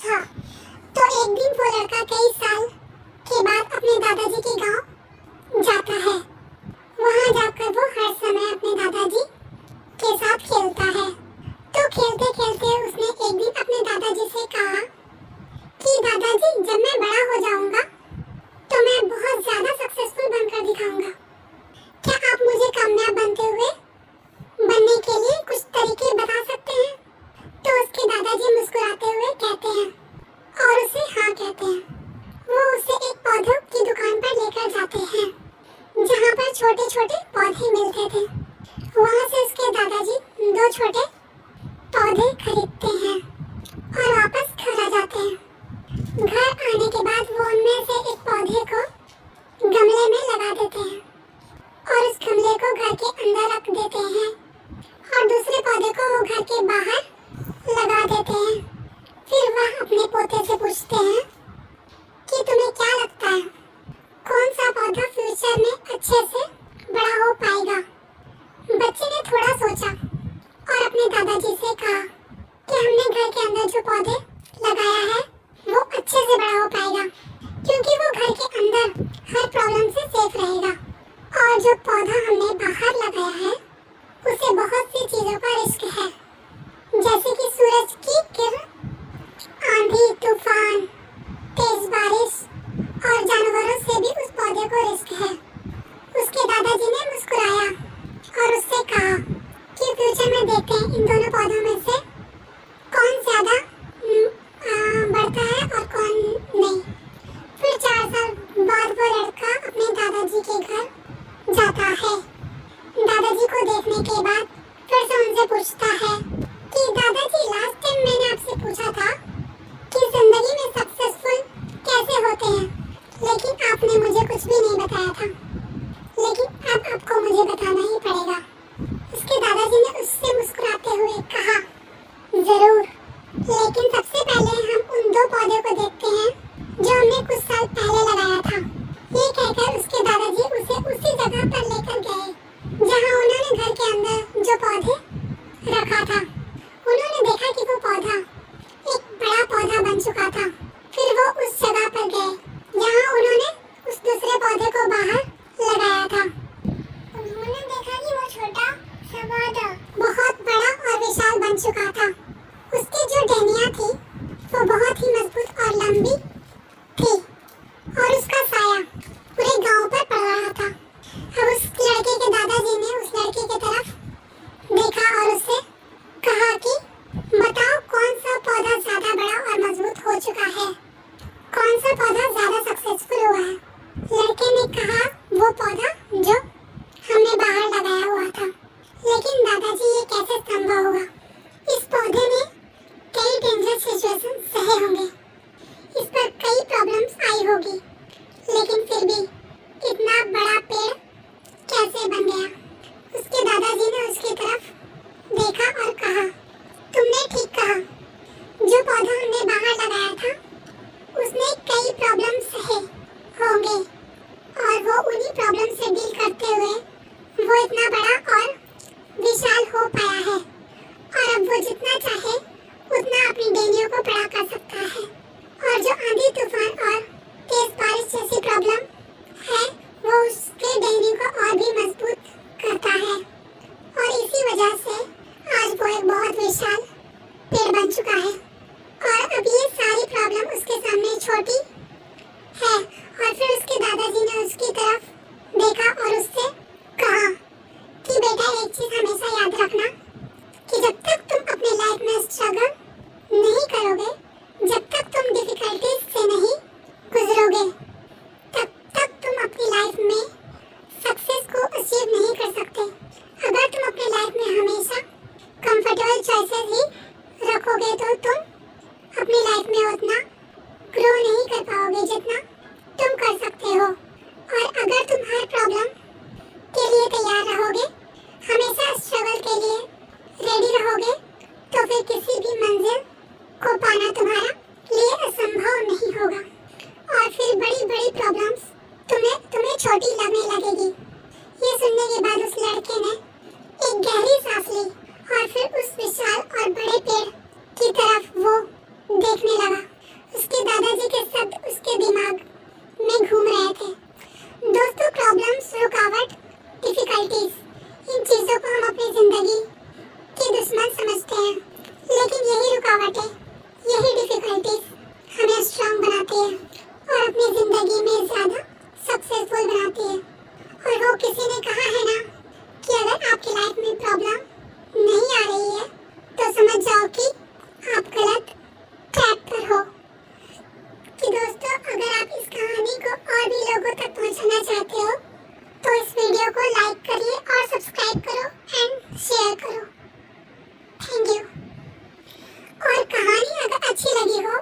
था। तो एक दिन वो लड़का कई साल के बाद अपने दादाजी के गांव जाता है। वहां जाकर वो हर समय अपने दादाजी के साथ खेलता है। तो खेलते खेलते उसने एक दिन अपने दादाजी से कहा कि दादाजी, जब मैं बड़ा हो जाऊंगा तो मैं बहुत ज्यादा सक्सेसफुल बनकर दिखाऊंगा। क्या आप मुझे कामयाब बनने के लिए कुछ तरीके बता सकते हैं? तो उसके दादाजी मुस्कुराते हुए कहते हैं और उसे हाँ कहते हैं। वो उसे एक पौधों की दुकान पर लेकर जाते हैं जहाँ पर छोटे छोटे पौधे मिलते थे। वहाँ से उसके दादाजी 2 छोटे पौधे खरीदते हैं और वापस घर आ जाते हैं। घर आने के बाद वो उनमें से एक पौधे को गमले में लगा देते हैं और उस गमले को घर के अंदर रख देते हैं और दूसरे पौधे को वो घर के बाहर लगा देते हैं। फिर वह अपने पोते से पूछते हैं कि तुम्हें क्या लगता है, कौन सा पौधा फ्यूचर में अच्छे से बड़ा हो पाएगा? बच्चे ने थोड़ा सोचा और अपने दादाजी से कहा कि हमने घर के अंदर जो पौधे लगाया है वो अच्छे से बड़ा हो पाएगा, क्योंकि वो घर के अंदर हर प्रॉब्लम से सेफ रहेगा। और जो पौधा हमने बाहर लगाया है उसे बहुत सी चीजों का रिस्क है, जैसे कि सूरज की किरण, आंधी, तूफान, तेज बारिश और जानवरों से भी उस पौधे को रिस्क है। उसके दादाजी ने मुस्कुराया और उससे कहा कि फ्यूचर में देखते हैं इन दोनों पौधों में से कौन ज्यादा बढ़ता है और कौन नहीं। फिर 4 साल बाद वो लड़का अपने दादाजी के घर जाता है। दादाजी को देखने के बाद फिर से उनसे पूछता है कि दादाजी, लास्ट टाइम मैंने आपसे पूछा था कि जिंदगी में सक्सेसफुल कैसे होते हैं, लेकिन आपने मुझे कुछ भी नहीं बताया था, लेकिन अब आपको मुझे बताना ही पड़ेगा। उसके दादाजी ने उससे मुस्कुराते हुए कहा, जरूर, लेकिन सबसे पहले हम उन 2 पौधों को देखते हैं जो हमने कुछ साल पहले लगाया था। ये कहकर उसके दादाजी उसे उसी जगह पर लेकर गए जहाँ उन्होंने घर के अंदर जो पौधे रखा था। उन्होंने देखा कि वो पौधा एक बड़ा पौधा बन चुका था। फिर वो उस जगह पर गए जहाँ उन्होंने उस दूसरे पौधे को बाहर लगाया था। उन्होंने देखा कि वो छोटा सा पौधा बहुत बड़ा और विशाल बन चुका था। उसकी जो टहनियाँ थी वो बहुत ही मजबूत और लंबी थी और उसका साया पूरे गांव पर पड़ रहा था। अब उस लड़के के दादाजी ने उस लड़के की तरफ देखा और उससे कहा कि बताओ, कौन सा पौधा ज्यादा बड़ा और मजबूत हो चुका है, कौन सा पौधा ज्यादा सक्सेसफुल हुआ है? लड़के ने कहा, वो पौधा जो हमने बाहर लगाया हुआ था। लेकिन दादाजी, ये कैसे संभव हुआ? इस पौधे ने कई डेंजरस सिचुएशन सहे होंगे, इस पर कई प्रॉब्लम्स आई होगी, लेकिन फिर भी इतना बड़ा पेड़ कैसे बन गया? उसके दादाजी ने उसकी तरफ देखा और कहा, तुमने ठीक कहा, जो पौधा हमने बाहर लगाया था उसने कई प्रॉब्लम्स सहे होंगे और वो उन्हीं प्रॉब्लम से डील करते हुए वो इतना बड़ा और विशाल हो पाया है। और अब वो जितना चाहे उतना अपनी डेंगू को बड़ा कर सकता है। और जो आंधी, तूफान और तेज बारिश जैसी प्रॉब्लम है वो उसके डेंगू को और भी मजबूत करता है। और इसी वजह से आज वो एक बहुत विशाल पेड़ बन चुका है। और अब ये सारी प्रॉब्लम उसके सामने छोटी है। और फिर उसके दादाजी ने उसकी तरफ देखा और उससे कहा कि बेटा, एक चीज हमेशा याद रखना कि जब तक तुम अपनी लाइफ में स्ट्रगल नहीं करोगे, जब तक तुम डिफिकल्टीज से नहीं गुजरोगे, तब तक तुम अपनी लाइफ में सक्सेस को अचीव नहीं कर सकते। अगर तुम अपनी लाइफ में हमेशा कंफर्टेबल चॉइसेस ही रखोगे तो तुम अपनी लाइफ में उतना ग्रो नहीं कर पाओगे जितना तुम कर सकते हो। और अगर तुम हर प्रॉब्लम के लिए तैयार रहोगे, हमेशा स्ट्रगल के लिए रेडी रहोगे, तो फिर किसी भी मंजिल को पाना तुम्हारा लिए असंभव नहीं होगा। और फिर बड़ी बड़ी प्रॉब्लम्स तुम्हें छोटी लगने लगेगी। ये सुनने के बाद उस लड़के ने एक गहरी सांस ली और फिर उस विशाल और बड़े पेड़ की तरफ वो देखने लगा। वीडियो को लाइक करिए और सब्सक्राइब करो एंड शेयर करो। Thank you. और कहानी अगर अच्छी लगी हो